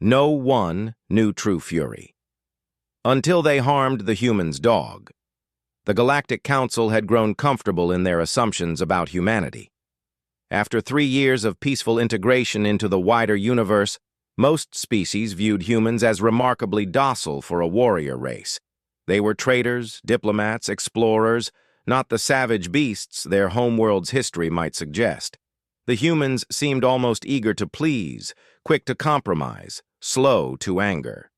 No one knew true fury. Until they harmed the human's dog. The Galactic Council had grown comfortable in their assumptions about humanity. After 3 years of peaceful integration into the wider universe, most species viewed humans as remarkably docile for a warrior race. They were traders, diplomats, explorers, not the savage beasts their homeworld's history might suggest. The humans seemed almost eager to please, quick to compromise, slow to anger.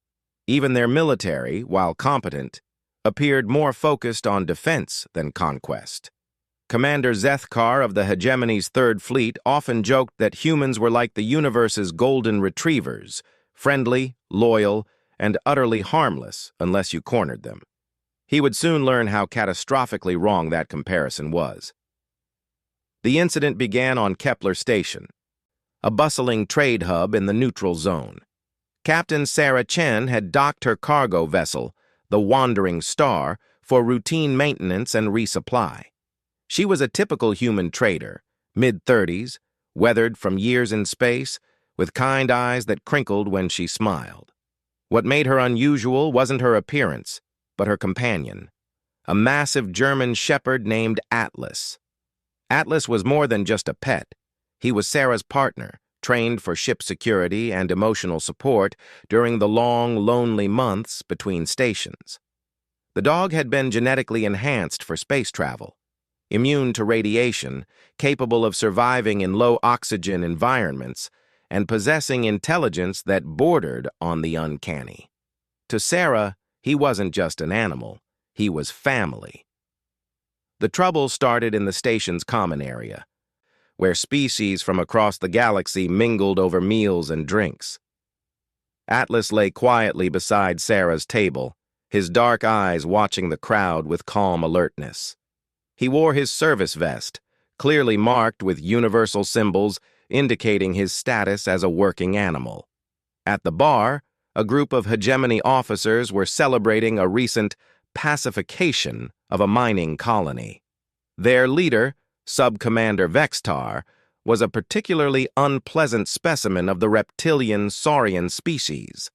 Even their military, while competent, appeared more focused on defense than conquest. Commander Zethkar of the Hegemony's Third Fleet often joked that humans were like the universe's golden retrievers, friendly, loyal, and utterly harmless unless you cornered them. He would soon learn how catastrophically wrong that comparison was. The incident began on Kepler Station, a bustling trade hub in the neutral zone. Captain Sarah Chen had docked her cargo vessel, the Wandering Star, for routine maintenance and resupply. She was a typical human trader, mid-30s, weathered from years in space, with kind eyes that crinkled when she smiled. What made her unusual wasn't her appearance, but her companion, a massive German shepherd named Atlas. Atlas was more than just a pet. He was Sarah's partner, trained for ship security and emotional support during the long, lonely months between stations. The dog had been genetically enhanced for space travel, immune to radiation, capable of surviving in low-oxygen environments, and possessing intelligence that bordered on the uncanny. To Sarah, he wasn't just an animal, he was family. The trouble started in the station's common area, where species from across the galaxy mingled over meals and drinks. Atlas lay quietly beside Sarah's table, his dark eyes watching the crowd with calm alertness. He wore his service vest, clearly marked with universal symbols indicating his status as a working animal. At the bar, a group of Hegemony officers were celebrating a recent pacification of a mining colony. Their leader, Sub-Commander Vextar, was a particularly unpleasant specimen of the reptilian saurian species.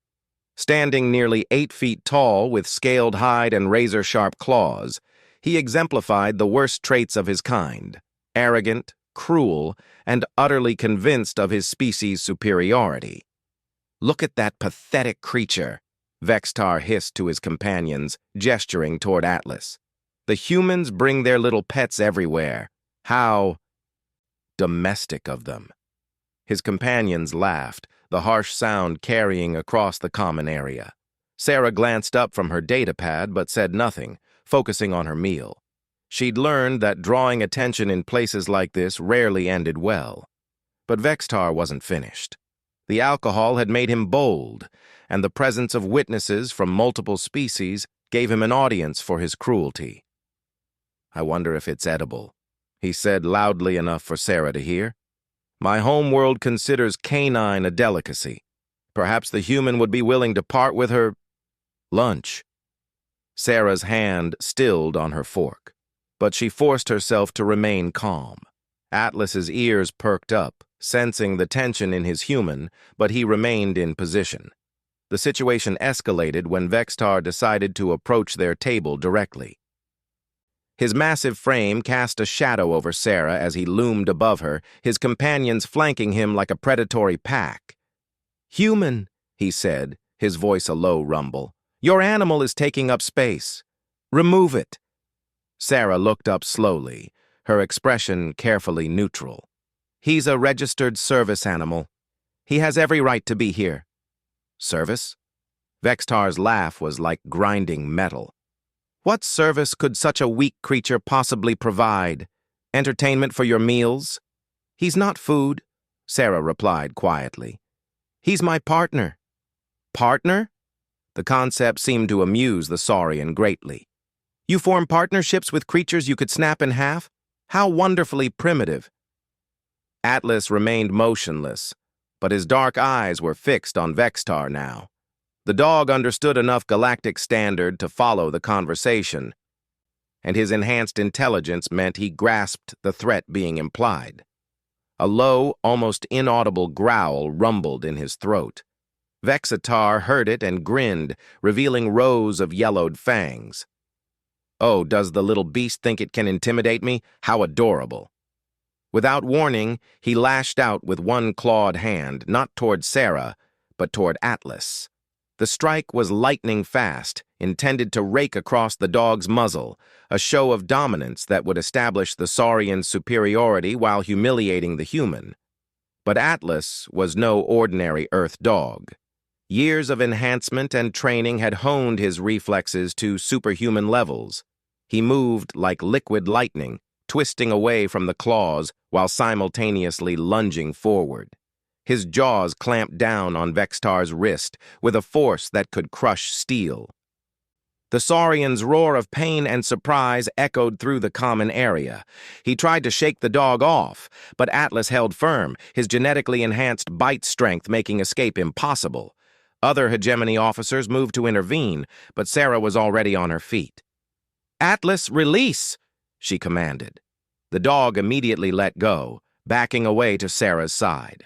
Standing nearly 8 feet tall with scaled hide and razor-sharp claws, he exemplified the worst traits of his kind: arrogant, cruel, and utterly convinced of his species' superiority. "Look at that pathetic creature," Vextar hissed to his companions, gesturing toward Atlas. "The humans bring their little pets everywhere. How domestic of them." His companions laughed, the harsh sound carrying across the common area. Sarah glanced up from her datapad but said nothing, focusing on her meal. She'd learned that drawing attention in places like this rarely ended well. But Vextar wasn't finished. The alcohol had made him bold, and the presence of witnesses from multiple species gave him an audience for his cruelty. "I wonder if it's edible," he said loudly enough for Sarah to hear. "My homeworld considers canine a delicacy. Perhaps the human would be willing to part with her lunch." Sarah's hand stilled on her fork, but she forced herself to remain calm. Atlas's ears perked up, sensing the tension in his human, but he remained in position. The situation escalated when Vextar decided to approach their table directly. His massive frame cast a shadow over Sarah as he loomed above her, his companions flanking him like a predatory pack. "Human," he said, his voice a low rumble. "Your animal is taking up space. Remove it." Sarah looked up slowly, her expression carefully neutral. "He's a registered service animal. He has every right to be here." "Service?" Vextar's laugh was like grinding metal. "What service could such a weak creature possibly provide? Entertainment for your meals?" "He's not food," Sarah replied quietly. "He's my partner." "Partner?" The concept seemed to amuse the saurian greatly. "You form partnerships with creatures you could snap in half? How wonderfully primitive." Atlas remained motionless, but his dark eyes were fixed on Vextar now. The dog understood enough galactic standard to follow the conversation, and his enhanced intelligence meant he grasped the threat being implied. A low, almost inaudible growl rumbled in his throat. Vexitar heard it and grinned, revealing rows of yellowed fangs. "Oh, does the little beast think it can intimidate me? How adorable." Without warning, he lashed out with one clawed hand, not toward Sarah, but toward Atlas. The strike was lightning fast, intended to rake across the dog's muzzle, a show of dominance that would establish the saurian's superiority while humiliating the human. But Atlas was no ordinary Earth dog. Years of enhancement and training had honed his reflexes to superhuman levels. He moved like liquid lightning, twisting away from the claws while simultaneously lunging forward. His jaws clamped down on Vexitar's wrist with a force that could crush steel. The saurian's roar of pain and surprise echoed through the common area. He tried to shake the dog off, but Atlas held firm, his genetically enhanced bite strength making escape impossible. Other hegemony officers moved to intervene, but Sarah was already on her feet. "Atlas, release!" she commanded. The dog immediately let go, backing away to Sarah's side.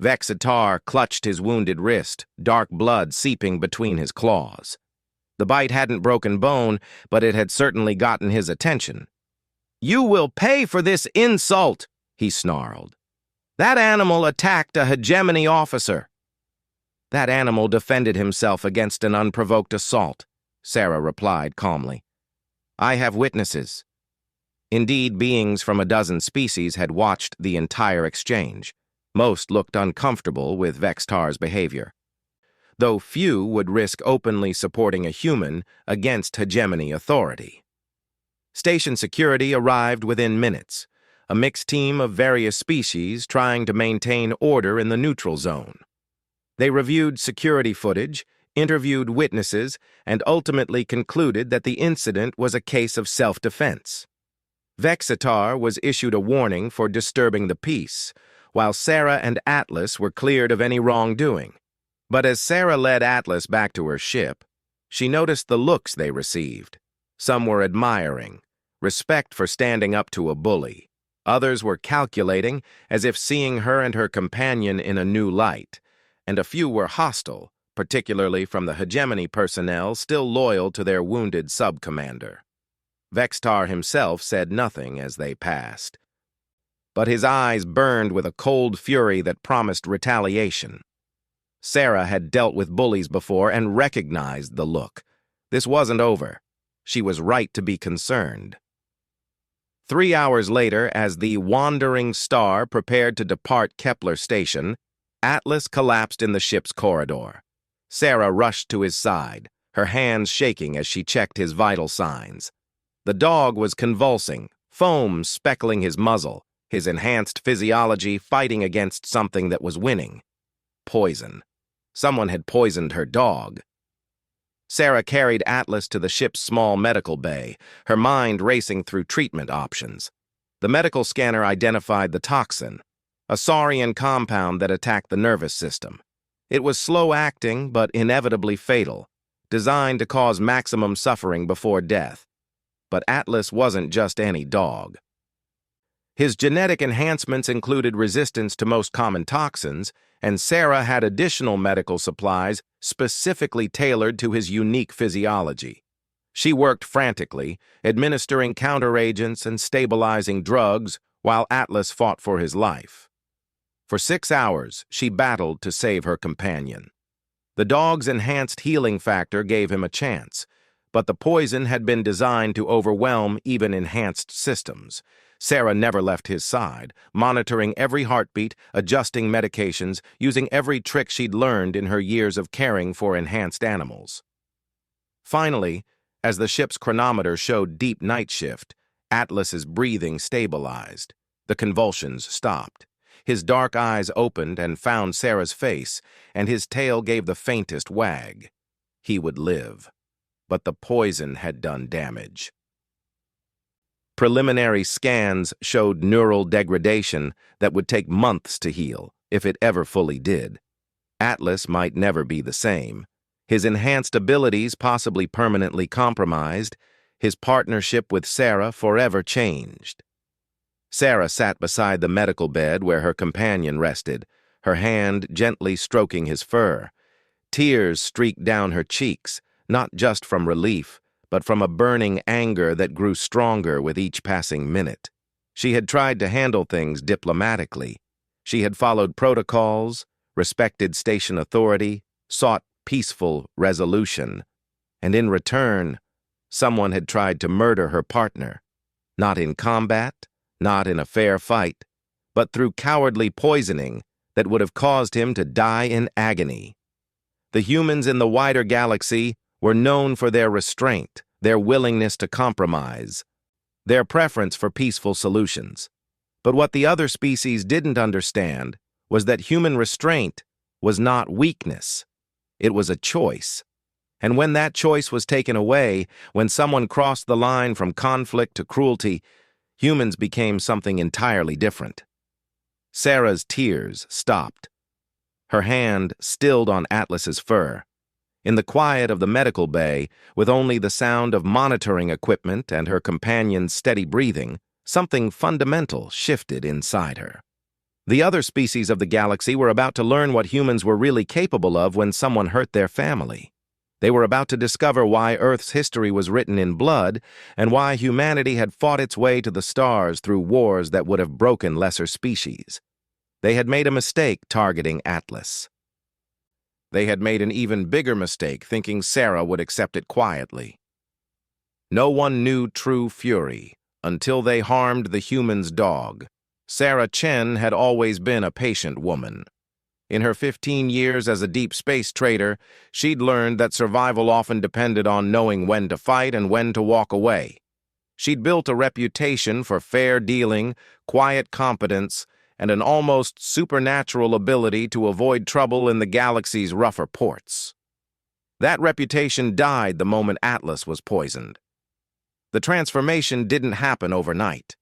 Vexitar clutched his wounded wrist, dark blood seeping between his claws. The bite hadn't broken bone, but it had certainly gotten his attention. "You will pay for this insult," he snarled. "That animal attacked a hegemony officer." "That animal defended himself against an unprovoked assault," Sarah replied calmly. "I have witnesses." Indeed, beings from a dozen species had watched the entire exchange. Most looked uncomfortable with Vexitar's behavior, though few would risk openly supporting a human against hegemony authority. Station security arrived within minutes, a mixed team of various species trying to maintain order in the neutral zone. They reviewed security footage, interviewed witnesses, and ultimately concluded that the incident was a case of self-defense. Vexitar was issued a warning for disturbing the peace, while Sarah and Atlas were cleared of any wrongdoing. But as Sarah led Atlas back to her ship, she noticed the looks they received. Some were admiring, respect for standing up to a bully. Others were calculating, as if seeing her and her companion in a new light, and a few were hostile, particularly from the hegemony personnel still loyal to their wounded sub-commander. Vexitar himself said nothing as they passed, but his eyes burned with a cold fury that promised retaliation. Sarah had dealt with bullies before and recognized the look. This wasn't over. She was right to be concerned. 3 hours later, as the wandering star prepared to depart Kepler Station, Atlas collapsed in the ship's corridor. Sarah rushed to his side, her hands shaking as she checked his vital signs. The dog was convulsing, foam speckling his muzzle, his enhanced physiology fighting against something that was winning. Poison. Someone had poisoned her dog. Sarah carried Atlas to the ship's small medical bay, her mind racing through treatment options. The medical scanner identified the toxin, a saurian compound that attacked the nervous system. It was slow-acting but inevitably fatal, designed to cause maximum suffering before death. But Atlas wasn't just any dog. His genetic enhancements included resistance to most common toxins, and Sarah had additional medical supplies specifically tailored to his unique physiology. She worked frantically, administering counteragents and stabilizing drugs while Atlas fought for his life. For 6 hours, she battled to save her companion. The dog's enhanced healing factor gave him a chance, but the poison had been designed to overwhelm even enhanced systems. Sarah never left his side, monitoring every heartbeat, adjusting medications, using every trick she'd learned in her years of caring for enhanced animals. Finally, as the ship's chronometer showed deep night shift, Atlas's breathing stabilized. The convulsions stopped. His dark eyes opened and found Sarah's face, and his tail gave the faintest wag. He would live. But the poison had done damage. Preliminary scans showed neural degradation that would take months to heal, if it ever fully did. Atlas might never be the same. His enhanced abilities possibly permanently compromised, his partnership with Sarah forever changed. Sarah sat beside the medical bed where her companion rested, her hand gently stroking his fur, Tears streaked down her cheeks, not just from relief, but from a burning anger that grew stronger with each passing minute. She had tried to handle things diplomatically. She had followed protocols, respected station authority, sought peaceful resolution. And in return, someone had tried to murder her partner, not in combat, not in a fair fight, but through cowardly poisoning that would have caused him to die in agony. The humans in the wider galaxy were known for their restraint, their willingness to compromise, their preference for peaceful solutions. But what the other species didn't understand was that human restraint was not weakness. It was a choice. And when that choice was taken away, when someone crossed the line from conflict to cruelty, humans became something entirely different. Sarah's tears stopped. Her hand stilled on Atlas's fur. In the quiet of the medical bay, with only the sound of monitoring equipment and her companion's steady breathing, something fundamental shifted inside her. The other species of the galaxy were about to learn what humans were really capable of when someone hurt their family. They were about to discover why Earth's history was written in blood and why humanity had fought its way to the stars through wars that would have broken lesser species. They had made a mistake targeting Atlas. They had made an even bigger mistake thinking Sarah would accept it quietly. No one knew true fury until they harmed the human's dog. Sarah Chen had always been a patient woman. In her 15 years as a deep space trader, she'd learned that survival often depended on knowing when to fight and when to walk away. She'd built a reputation for fair dealing, quiet competence, and an almost supernatural ability to avoid trouble in the galaxy's rougher ports. That reputation died the moment Atlas was poisoned. The transformation didn't happen overnight.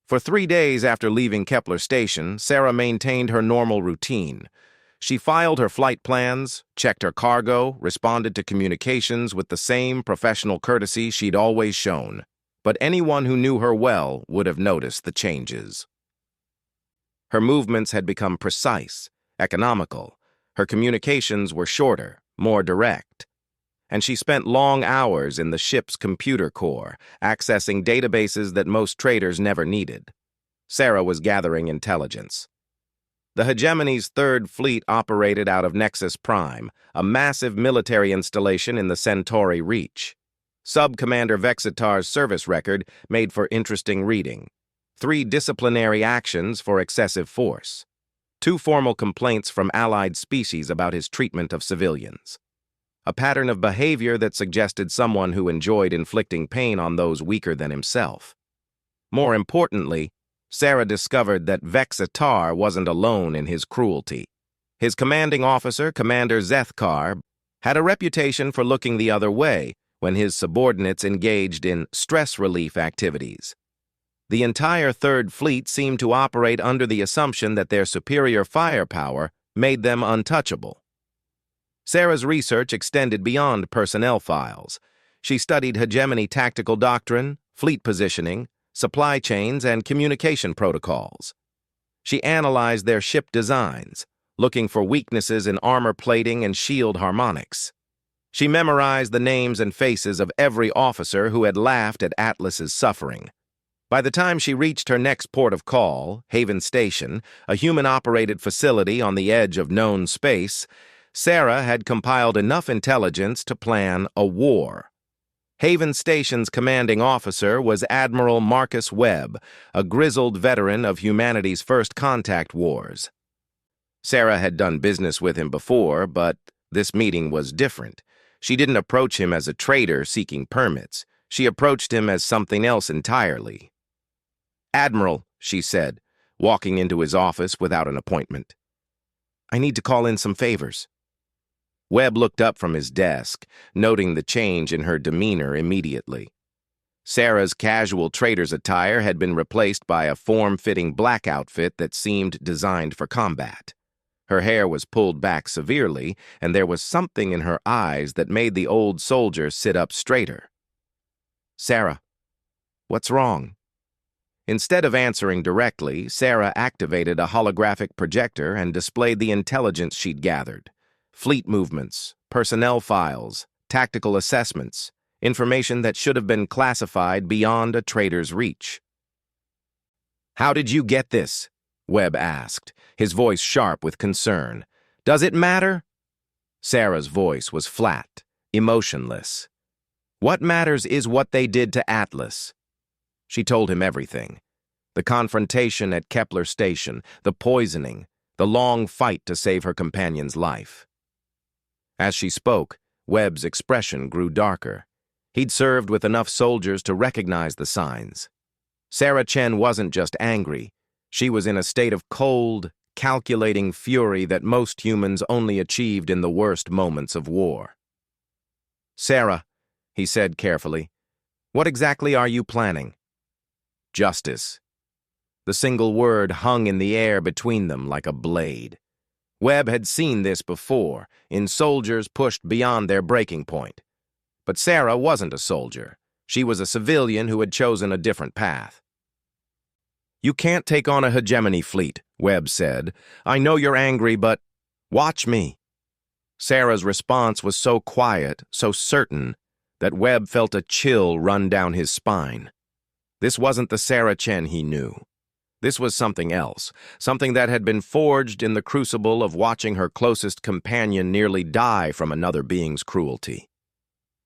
For 3 days after leaving Kepler Station, Sarah maintained her normal routine. She filed her flight plans, checked her cargo, responded to communications with the same professional courtesy she'd always shown. But anyone who knew her well would have noticed the changes. Her movements had become precise, economical. Her communications were shorter, more direct. And she spent long hours in the ship's computer core, accessing databases that most traders never needed. Sarah was gathering intelligence. The Hegemony's Third Fleet operated out of Nexus Prime, a massive military installation in the Centauri Reach. Sub-Commander Vexitar's service record made for interesting reading. 3 disciplinary actions for excessive force. 2 formal complaints from allied species about his treatment of civilians. A pattern of behavior that suggested someone who enjoyed inflicting pain on those weaker than himself. More importantly, Sarah discovered that Vexitar wasn't alone in his cruelty. His commanding officer, Commander Zethkar, had a reputation for looking the other way when his subordinates engaged in stress relief activities. The entire Third Fleet seemed to operate under the assumption that their superior firepower made them untouchable. Sarah's research extended beyond personnel files. She studied hegemony tactical doctrine, fleet positioning, supply chains, and communication protocols. She analyzed their ship designs, looking for weaknesses in armor plating and shield harmonics. She memorized the names and faces of every officer who had laughed at Atlas's suffering. By the time she reached her next port of call, Haven Station, a human-operated facility on the edge of known space, Sarah had compiled enough intelligence to plan a war. Haven Station's commanding officer was Admiral Marcus Webb, a grizzled veteran of humanity's first contact wars. Sarah had done business with him before, but this meeting was different. She didn't approach him as a trader seeking permits. She approached him as something else entirely. "Admiral," she said, walking into his office without an appointment. "I need to call in some favors." Webb looked up from his desk, noting the change in her demeanor immediately. Sarah's casual trader's attire had been replaced by a form-fitting black outfit that seemed designed for combat. Her hair was pulled back severely, and there was something in her eyes that made the old soldier sit up straighter. "Sarah, what's wrong?" Instead of answering directly, Sarah activated a holographic projector and displayed the intelligence she'd gathered. Fleet movements, personnel files, tactical assessments, information that should have been classified beyond a trader's reach. "How did you get this?" Webb asked, his voice sharp with concern. "Does it matter?" Sarah's voice was flat, emotionless. "What matters is what they did to Atlas." She told him everything. The confrontation at Kepler Station, the poisoning, the long fight to save her companion's life. As she spoke, Webb's expression grew darker. He'd served with enough soldiers to recognize the signs. Sarah Chen wasn't just angry. She was in a state of cold, calculating fury that most humans only achieved in the worst moments of war. "Sarah," he said carefully, "what exactly are you planning?" "Justice." The single word hung in the air between them like a blade. Webb had seen this before, in soldiers pushed beyond their breaking point. But Sarah wasn't a soldier. She was a civilian who had chosen a different path. "You can't take on a hegemony fleet," Webb said. "I know you're angry, but watch me." Sarah's response was so quiet, so certain, that Webb felt a chill run down his spine. This wasn't the Sarah Chen he knew. This was something else, something that had been forged in the crucible of watching her closest companion nearly die from another being's cruelty.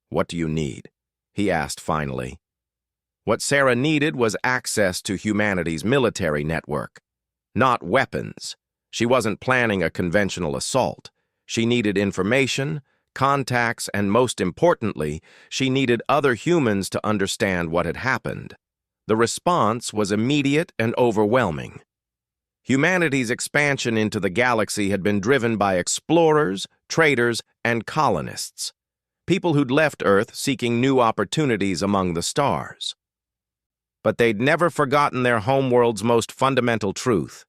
"What do you need?" he asked finally. What Sarah needed was access to humanity's military network, not weapons. She wasn't planning a conventional assault. She needed information, contacts, and most importantly, she needed other humans to understand what had happened. The response was immediate and overwhelming. Humanity's expansion into the galaxy had been driven by explorers, traders, and colonists, people who'd left Earth seeking new opportunities among the stars. But they'd never forgotten their homeworld's most fundamental truth: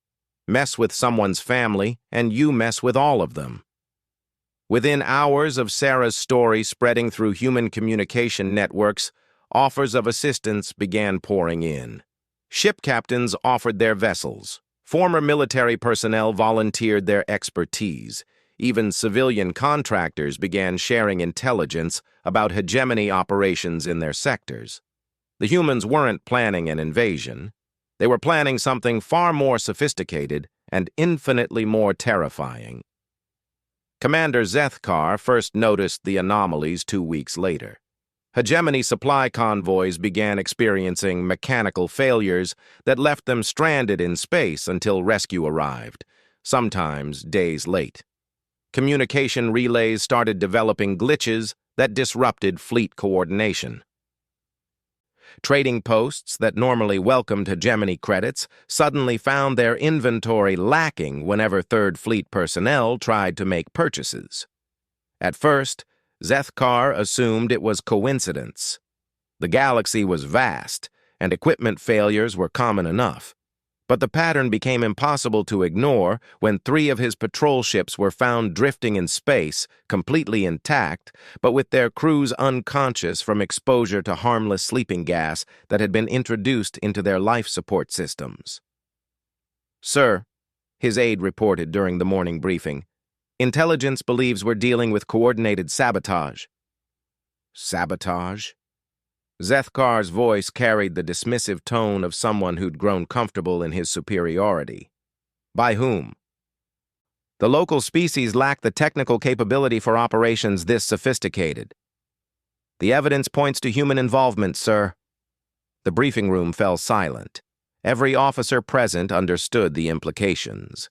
mess with someone's family, and you mess with all of them. Within hours of Sarah's story spreading through human communication networks, offers of assistance began pouring in. Ship captains offered their vessels. Former military personnel volunteered their expertise. Even civilian contractors began sharing intelligence about hegemony operations in their sectors. The humans weren't planning an invasion. They were planning something far more sophisticated and infinitely more terrifying. Commander Zethkar first noticed the anomalies 2 weeks later. Hegemony supply convoys began experiencing mechanical failures that left them stranded in space until rescue arrived, sometimes days late. Communication relays started developing glitches that disrupted fleet coordination. Trading posts that normally welcomed hegemony credits suddenly found their inventory lacking whenever Third Fleet personnel tried to make purchases. At first, Zethkar assumed it was coincidence. The galaxy was vast, and equipment failures were common enough. But the pattern became impossible to ignore when 3 of his patrol ships were found drifting in space, completely intact, but with their crews unconscious from exposure to harmless sleeping gas that had been introduced into their life support systems. "Sir," his aide reported during the morning briefing, "intelligence believes we're dealing with coordinated sabotage." "Sabotage?" Zethkar's voice carried the dismissive tone of someone who'd grown comfortable in his superiority. "By whom?" "The local species lack the technical capability for operations this sophisticated." "The evidence points to human involvement, sir." The briefing room fell silent. Every officer present understood the implications.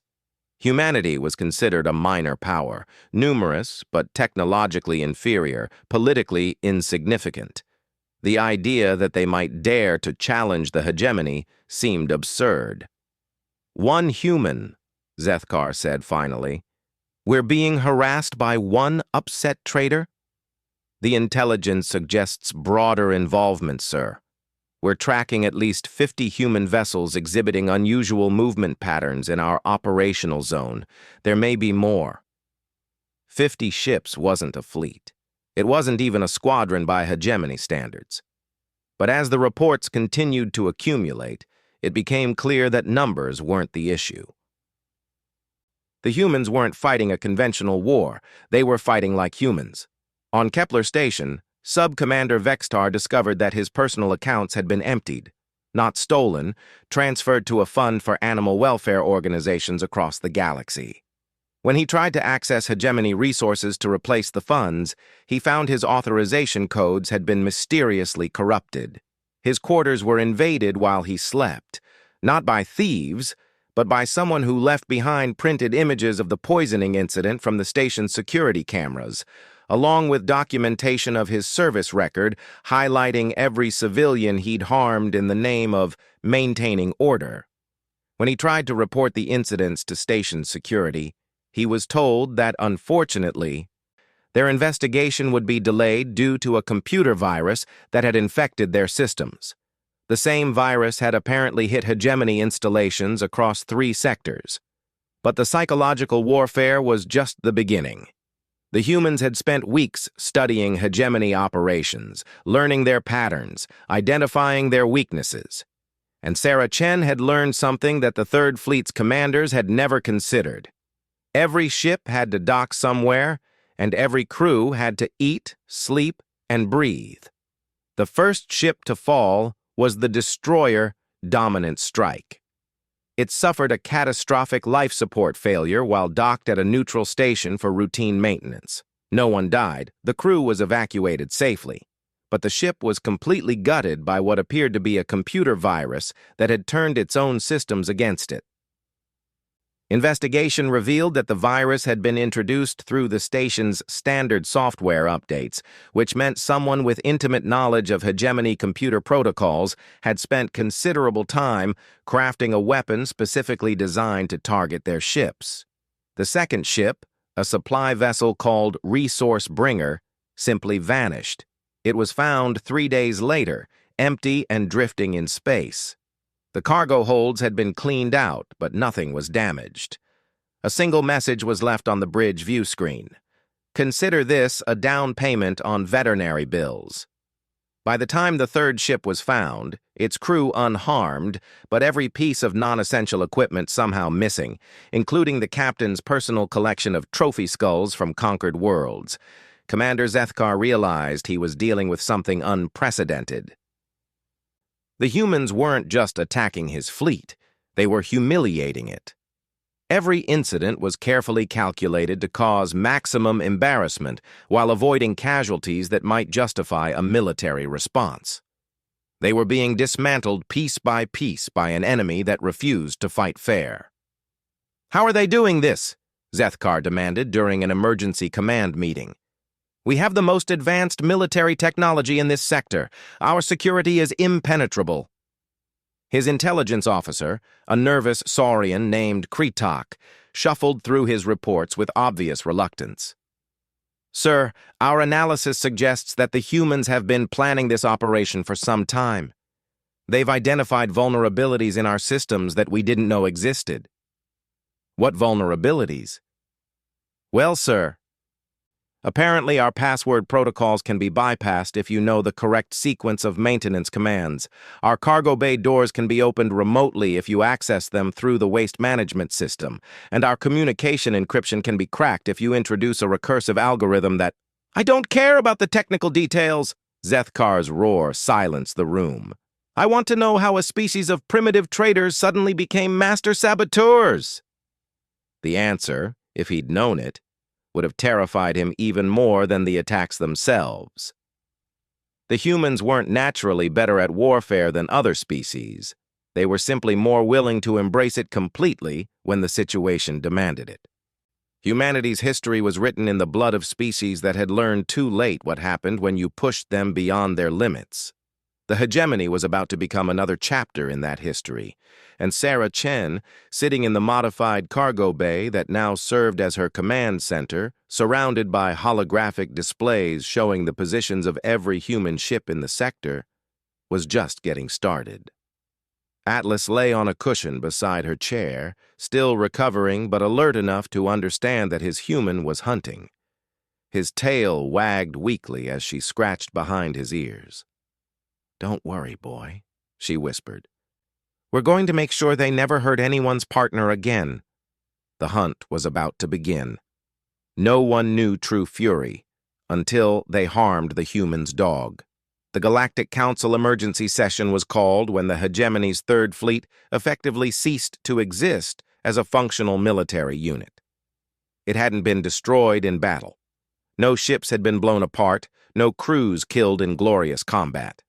Humanity was considered a minor power, numerous but technologically inferior, politically insignificant. The idea that they might dare to challenge the hegemony seemed absurd. "One human," Zethkar said finally. "We're being harassed by one upset trader?" "The intelligence suggests broader involvement, sir. We're tracking at least 50 human vessels exhibiting unusual movement patterns in our operational zone. There may be more." 50 ships wasn't a fleet. It wasn't even a squadron by hegemony standards. But as the reports continued to accumulate, it became clear that numbers weren't the issue. The humans weren't fighting a conventional war. They were fighting like humans. On Kepler Station, Sub-Commander Vextar discovered that his personal accounts had been emptied, not stolen, transferred to a fund for animal welfare organizations across the galaxy. When he tried to access hegemony resources to replace the funds, he found his authorization codes had been mysteriously corrupted. His quarters were invaded while he slept, not by thieves, but by someone who left behind printed images of the poisoning incident from the station's security cameras, along with documentation of his service record highlighting every civilian he'd harmed in the name of maintaining order. When he tried to report the incidents to station security, he was told that, unfortunately, their investigation would be delayed due to a computer virus that had infected their systems. The same virus had apparently hit hegemony installations across 3 sectors. But the psychological warfare was just the beginning. The humans had spent weeks studying hegemony operations, learning their patterns, identifying their weaknesses. And Sarah Chen had learned something that the Third Fleet's commanders had never considered. Every ship had to dock somewhere, and every crew had to eat, sleep, and breathe. The first ship to fall was the destroyer Dominant Strike. It suffered a catastrophic life support failure while docked at a neutral station for routine maintenance. No one died. The crew was evacuated safely. But the ship was completely gutted by what appeared to be a computer virus that had turned its own systems against it. Investigation revealed that the virus had been introduced through the station's standard software updates, which meant someone with intimate knowledge of hegemony computer protocols had spent considerable time crafting a weapon specifically designed to target their ships. The second ship, a supply vessel called Resource Bringer, simply vanished. It was found 3 days later, empty and drifting in space. The cargo holds had been cleaned out, but nothing was damaged. A single message was left on the bridge view screen. Consider this a down payment on veterinary bills. By the time the third ship was found, its crew unharmed, but every piece of non-essential equipment somehow missing, including the captain's personal collection of trophy skulls from conquered worlds. Commander Zethkar realized he was dealing with something unprecedented. The humans weren't just attacking his fleet, they were humiliating it. Every incident was carefully calculated to cause maximum embarrassment while avoiding casualties that might justify a military response. They were being dismantled piece by an enemy that refused to fight fair. "How are they doing this?" Zethkar demanded during an emergency command meeting. "We have the most advanced military technology in this sector. Our security is impenetrable." His intelligence officer, a nervous saurian named Kretak, shuffled through his reports with obvious reluctance. "Sir, our analysis suggests that the humans have been planning this operation for some time. They've identified vulnerabilities in our systems that we didn't know existed." "What vulnerabilities?" "Well, sir, apparently our password protocols can be bypassed if you know the correct sequence of maintenance commands. Our cargo bay doors can be opened remotely if you access them through the waste management system, and our communication encryption can be cracked if you introduce a recursive algorithm that—" "I don't care about the technical details!" Zethkar's roar silenced the room. "I want to know how a species of primitive traitors suddenly became master saboteurs." The answer, if he'd known it, would have terrified him even more than the attacks themselves. The humans weren't naturally better at warfare than other species. They were simply more willing to embrace it completely when the situation demanded it. Humanity's history was written in the blood of species that had learned too late what happened when you pushed them beyond their limits. The hegemony was about to become another chapter in that history, and Sarah Chen, sitting in the modified cargo bay that now served as her command center, surrounded by holographic displays showing the positions of every human ship in the sector, was just getting started. Atlas lay on a cushion beside her chair, still recovering but alert enough to understand that his human was hunting. His tail wagged weakly as she scratched behind his ears. "Don't worry, boy," she whispered. "We're going to make sure they never hurt anyone's partner again." The hunt was about to begin. No one knew true fury until they harmed the human's dog. The Galactic Council emergency session was called when the hegemony's Third Fleet effectively ceased to exist as a functional military unit. It hadn't been destroyed in battle. No ships had been blown apart, no crews killed in glorious combat.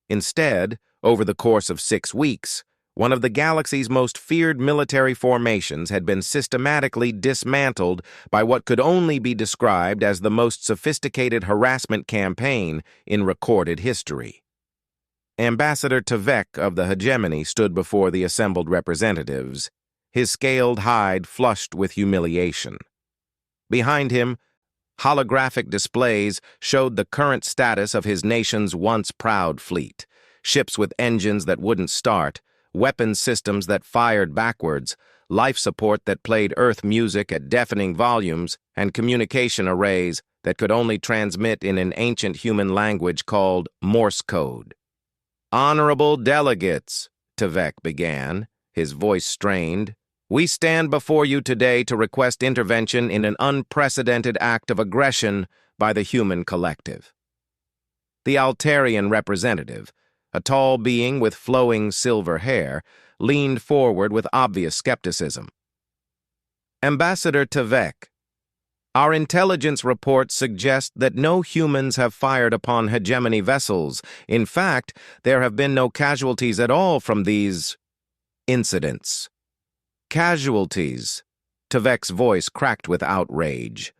Instead, over the course of 6 weeks, one of the galaxy's most feared military formations had been systematically dismantled by what could only be described as the most sophisticated harassment campaign in recorded history. Ambassador Tvek of the hegemony stood before the assembled representatives, his scaled hide flushed with humiliation. Behind him, holographic displays showed the current status of his nation's once proud fleet, ships with engines that wouldn't start, weapon systems that fired backwards, life support that played Earth music at deafening volumes, and communication arrays that could only transmit in an ancient human language called Morse code. "Honorable delegates," Tvek began, his voice strained, "we stand before you today to request intervention in an unprecedented act of aggression by the human collective." The Altarian representative, a tall being with flowing silver hair, leaned forward with obvious skepticism. "Ambassador Tvek, our intelligence reports suggest that no humans have fired upon hegemony vessels. In fact, there have been no casualties at all from these incidents." "Casualties?" Tvek's voice cracked with outrage.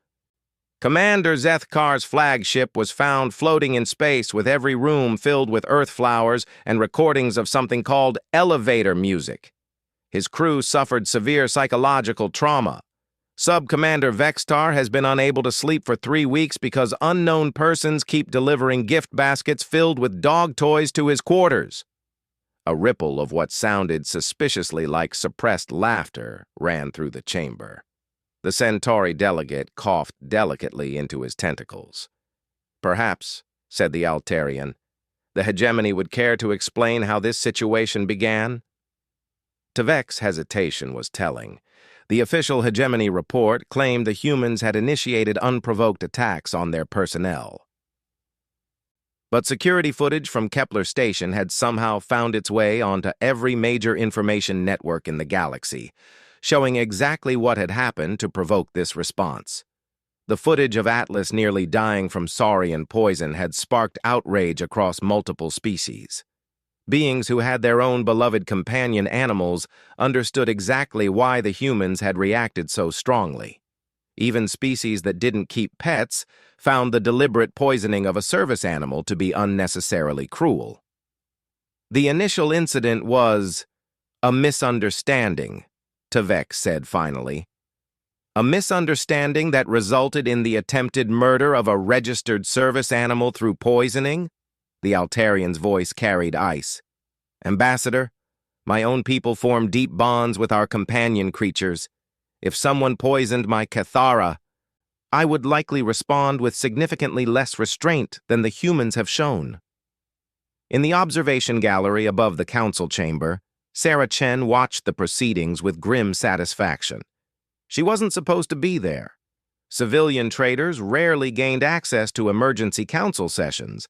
"Commander Zethkar's flagship was found floating in space with every room filled with earth flowers and recordings of something called elevator music. His crew suffered severe psychological trauma. Sub-Commander Vextar has been unable to sleep for 3 weeks because unknown persons keep delivering gift baskets filled with dog toys to his quarters." A ripple of what sounded suspiciously like suppressed laughter ran through the chamber. The Centauri delegate coughed delicately into his tentacles. "Perhaps," said the Altarian, "the hegemony would care to explain how this situation began?" Tvek's hesitation was telling. The official hegemony report claimed the humans had initiated unprovoked attacks on their personnel. But security footage from Kepler Station had somehow found its way onto every major information network in the galaxy, showing exactly what had happened to provoke this response. The footage of Atlas nearly dying from saurian poison had sparked outrage across multiple species. Beings who had their own beloved companion animals understood exactly why the humans had reacted so strongly. Even species that didn't keep pets found the deliberate poisoning of a service animal to be unnecessarily cruel. "The initial incident was a misunderstanding," Tvek said finally. "A misunderstanding that resulted in the attempted murder of a registered service animal through poisoning?" The Altarian's voice carried ice. "Ambassador, my own people form deep bonds with our companion creatures. If someone poisoned my Cathara, I would likely respond with significantly less restraint than the humans have shown." In the observation gallery above the council chamber, Sarah Chen watched the proceedings with grim satisfaction. She wasn't supposed to be there. Civilian traders rarely gained access to emergency council sessions,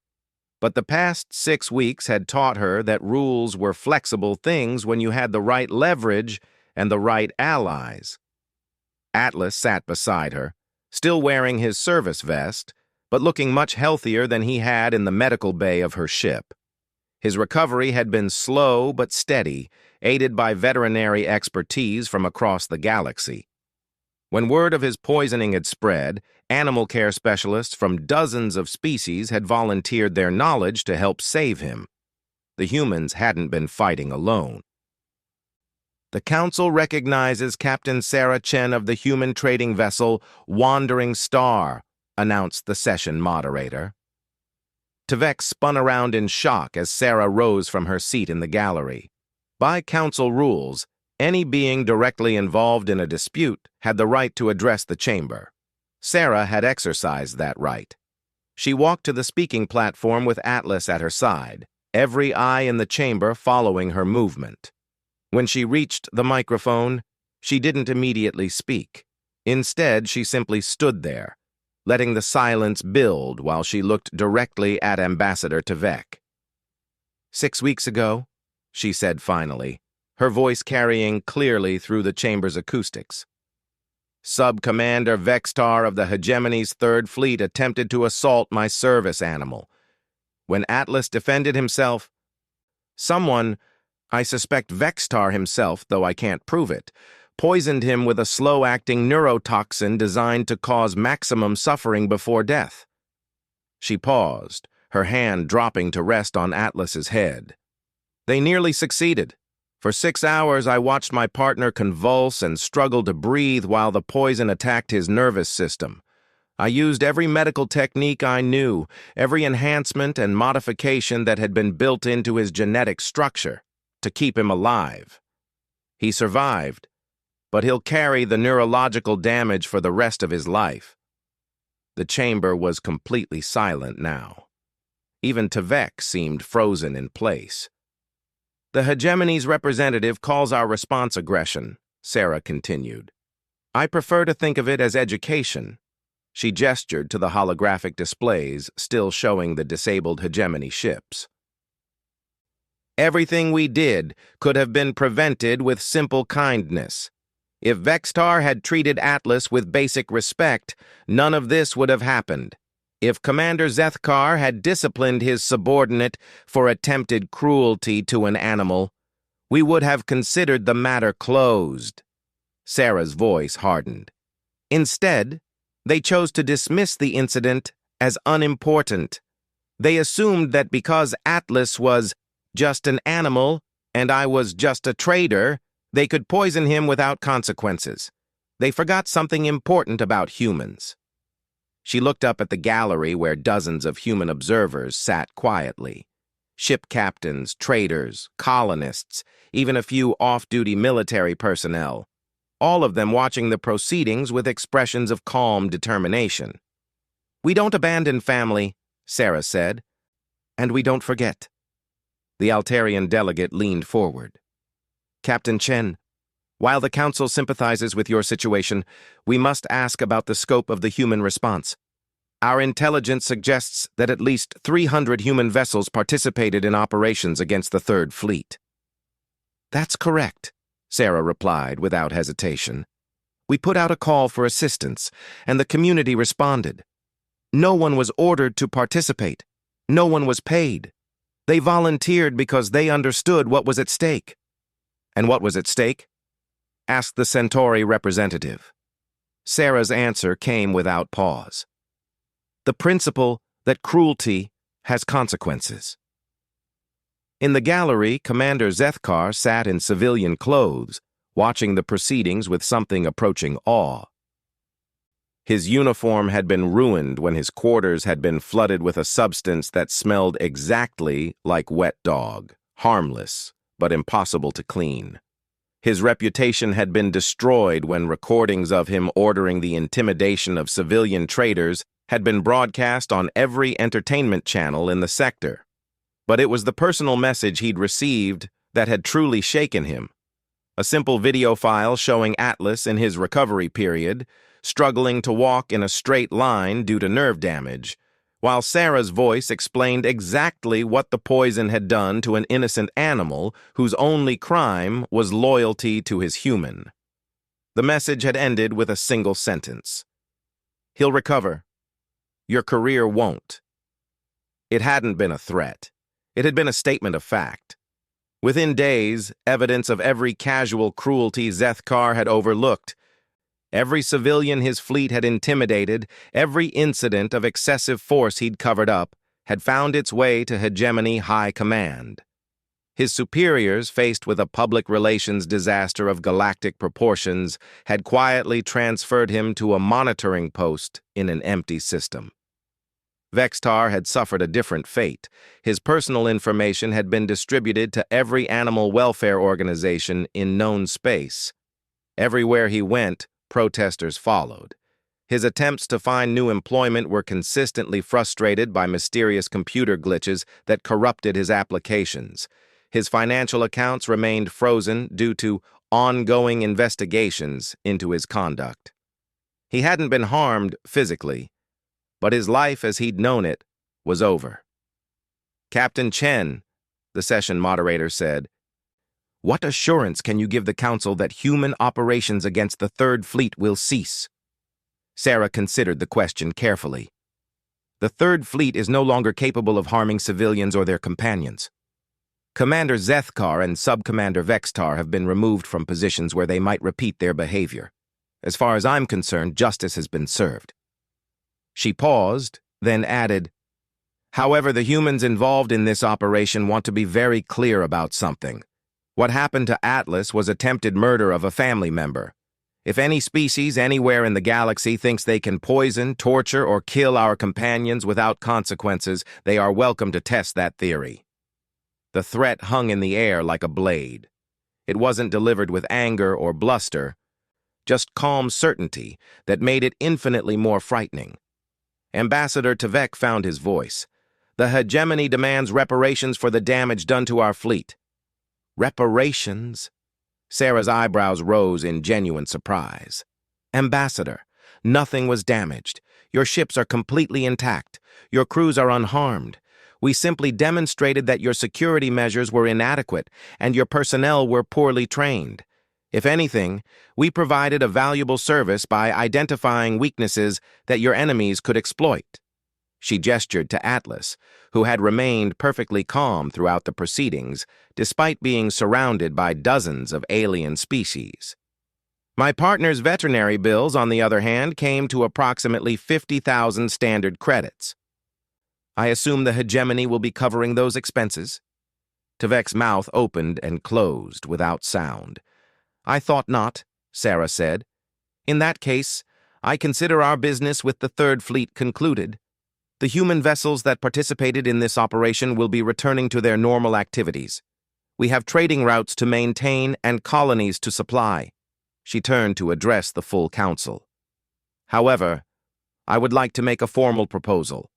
but the past 6 weeks had taught her that rules were flexible things when you had the right leverage and the right allies. Atlas sat beside her, still wearing his service vest, but looking much healthier than he had in the medical bay of her ship. His recovery had been slow but steady, aided by veterinary expertise from across the galaxy. When word of his poisoning had spread, animal care specialists from dozens of species had volunteered their knowledge to help save him. The humans hadn't been fighting alone. "The Council recognizes Captain Sarah Chen of the human trading vessel Wandering Star," announced the session moderator. Tvek spun around in shock as Sarah rose from her seat in the gallery. By Council rules, any being directly involved in a dispute had the right to address the chamber. Sarah had exercised that right. She walked to the speaking platform with Atlas at her side, every eye in the chamber following her movement. When she reached the microphone, She didn't immediately speak. Instead, she simply stood there, letting the silence build while she looked directly at Ambassador Tvek. 6 weeks ago, she said finally, her voice carrying clearly through the chamber's acoustics. Sub-Commander Vextar of the Hegemony's Third Fleet attempted to assault my service animal. When Atlas defended himself, someone, I suspect Vextar himself, though I can't prove it, poisoned him with a slow-acting neurotoxin designed to cause maximum suffering before death. She paused, her hand dropping to rest on Atlas's head. They nearly succeeded. For 6 hours, I watched my partner convulse and struggle to breathe while the poison attacked his nervous system. I used every medical technique I knew, every enhancement and modification that had been built into his genetic structure, to keep him alive. He survived, but he'll carry the neurological damage for the rest of his life. The chamber was completely silent now. Even Tvek seemed frozen in place. The Hegemony's representative calls our response aggression, Sarah continued. I prefer to think of it as education. She gestured to the holographic displays still showing the disabled Hegemony ships. Everything we did could have been prevented with simple kindness. If Vextar had treated Atlas with basic respect, none of this would have happened. If Commander Zethkar had disciplined his subordinate for attempted cruelty to an animal, we would have considered the matter closed. Sarah's voice hardened. Instead, they chose to dismiss the incident as unimportant. They assumed that because Atlas was just an animal and I was just a trader, they could poison him without consequences. They forgot something important about humans. She looked up at the gallery where dozens of human observers sat quietly. Ship captains, traders, colonists, even a few off-duty military personnel, all of them watching the proceedings with expressions of calm determination. We don't abandon family, Sarah said, and we don't forget. The Altarian delegate leaned forward. Captain Chen, while the Council sympathizes with your situation, we must ask about the scope of the human response. Our intelligence suggests that at least 300 human vessels participated in operations against the Third Fleet. That's correct, Sarah replied without hesitation. We put out a call for assistance, and the community responded. No one was ordered to participate. No one was paid. They volunteered because they understood what was at stake. And what was at stake? Asked the Centauri representative. Sarah's answer came without pause. The principle that cruelty has consequences. In the gallery, Commander Zethkar sat in civilian clothes, watching the proceedings with something approaching awe. His uniform had been ruined when his quarters had been flooded with a substance that smelled exactly like wet dog, harmless, but impossible to clean. His reputation had been destroyed when recordings of him ordering the intimidation of civilian traders had been broadcast on every entertainment channel in the sector. But it was the personal message he'd received that had truly shaken him. A simple video file showing Atlas in his recovery period, struggling to walk in a straight line due to nerve damage, while Sarah's voice explained exactly what the poison had done to an innocent animal whose only crime was loyalty to his human. The message had ended with a single sentence. He'll recover. Your career won't. It hadn't been a threat. It had been a statement of fact. Within days, evidence of every casual cruelty Zethkar had overlooked, every civilian his fleet had intimidated, every incident of excessive force he'd covered up, had found its way to Hegemony High Command. His superiors, faced with a public relations disaster of galactic proportions, had quietly transferred him to a monitoring post in an empty system. Vextar had suffered a different fate. His personal information had been distributed to every animal welfare organization in known space. Everywhere he went, protesters followed. His attempts to find new employment were consistently frustrated by mysterious computer glitches that corrupted his applications. His financial accounts remained frozen due to ongoing investigations into his conduct. He hadn't been harmed physically, but his life as he'd known it was over. "Captain Chen," the session moderator said, "what assurance can you give the Council that human operations against the Third Fleet will cease?" Sarah considered the question carefully. "The Third Fleet is no longer capable of harming civilians or their companions. Commander Zethkar and Sub-Commander Vextar have been removed from positions where they might repeat their behavior. As far as I'm concerned, justice has been served." She paused, then added, "However, the humans involved in this operation want to be very clear about something. What happened to Atlas was attempted murder of a family member. If any species anywhere in the galaxy thinks they can poison, torture, or kill our companions without consequences, they are welcome to test that theory." The threat hung in the air like a blade. It wasn't delivered with anger or bluster, just calm certainty that made it infinitely more frightening. Ambassador Tvek found his voice. "The hegemony demands reparations for the damage done to our fleet." "Reparations?" Sarah's eyebrows rose in genuine surprise. "Ambassador, nothing was damaged. Your ships are completely intact. Your crews are unharmed. We simply demonstrated that your security measures were inadequate and your personnel were poorly trained. If anything, we provided a valuable service by identifying weaknesses that your enemies could exploit." She gestured to Atlas, who had remained perfectly calm throughout the proceedings, despite being surrounded by dozens of alien species. "My partner's veterinary bills, on the other hand, came to approximately 50,000 standard credits. I assume the hegemony will be covering those expenses?" Tvek's mouth opened and closed without sound. "I thought not," Sarah said. "In that case, I consider our business with the Third Fleet concluded. The human vessels that participated in this operation will be returning to their normal activities. We have trading routes to maintain and colonies to supply." She turned to address the full council. "However, I would like to make a formal proposal.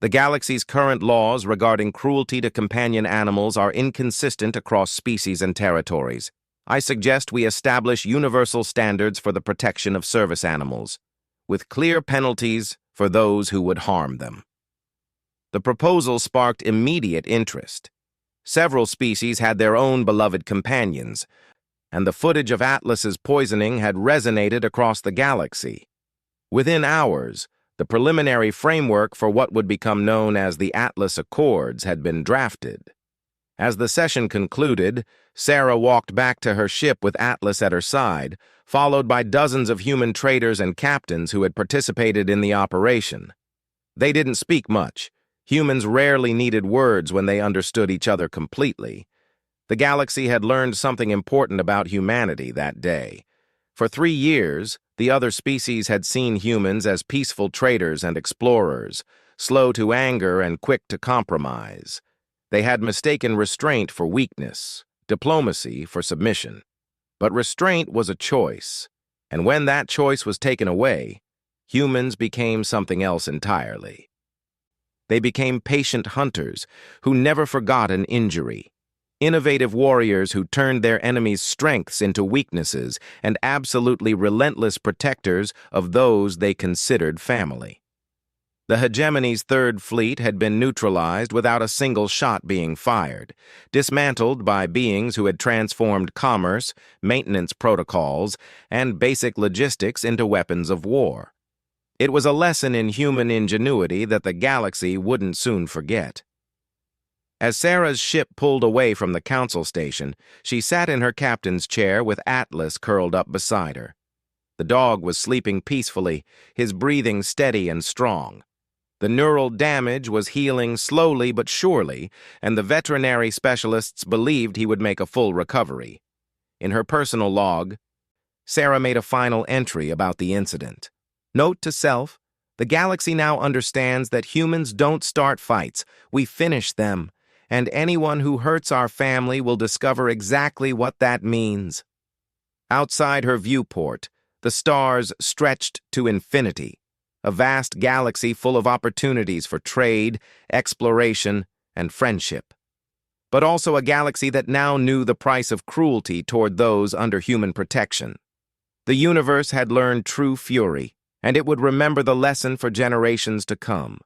The galaxy's current laws regarding cruelty to companion animals are inconsistent across species and territories. I suggest we establish universal standards for the protection of service animals, with clear penalties for those who would harm them." The proposal sparked immediate interest. Several species had their own beloved companions, and the footage of Atlas's poisoning had resonated across the galaxy. Within hours, the preliminary framework for what would become known as the Atlas Accords had been drafted. As the session concluded, Sarah walked back to her ship with Atlas at her side, followed by dozens of human traders and captains who had participated in the operation. They didn't speak much. Humans rarely needed words when they understood each other completely. The galaxy had learned something important about humanity that day. For 3 years, the other species had seen humans as peaceful traders and explorers, slow to anger and quick to compromise. They had mistaken restraint for weakness, diplomacy for submission. But restraint was a choice, and when that choice was taken away, humans became something else entirely. They became patient hunters who never forgot an injury, innovative warriors who turned their enemies' strengths into weaknesses, and absolutely relentless protectors of those they considered family. The hegemony's Third Fleet had been neutralized without a single shot being fired, dismantled by beings who had transformed commerce, maintenance protocols, and basic logistics into weapons of war. It was a lesson in human ingenuity that the galaxy wouldn't soon forget. As Sarah's ship pulled away from the council station, she sat in her captain's chair with Atlas curled up beside her. The dog was sleeping peacefully, his breathing steady and strong. The neural damage was healing slowly but surely, and the veterinary specialists believed he would make a full recovery. In her personal log, Sarah made a final entry about the incident. Note to self, the galaxy now understands that humans don't start fights, we finish them, and anyone who hurts our family will discover exactly what that means. Outside her viewport, the stars stretched to infinity, a vast galaxy full of opportunities for trade, exploration, and friendship. but also a galaxy that now knew the price of cruelty toward those under human protection. The universe had learned true fury, and it would remember the lesson for generations to come.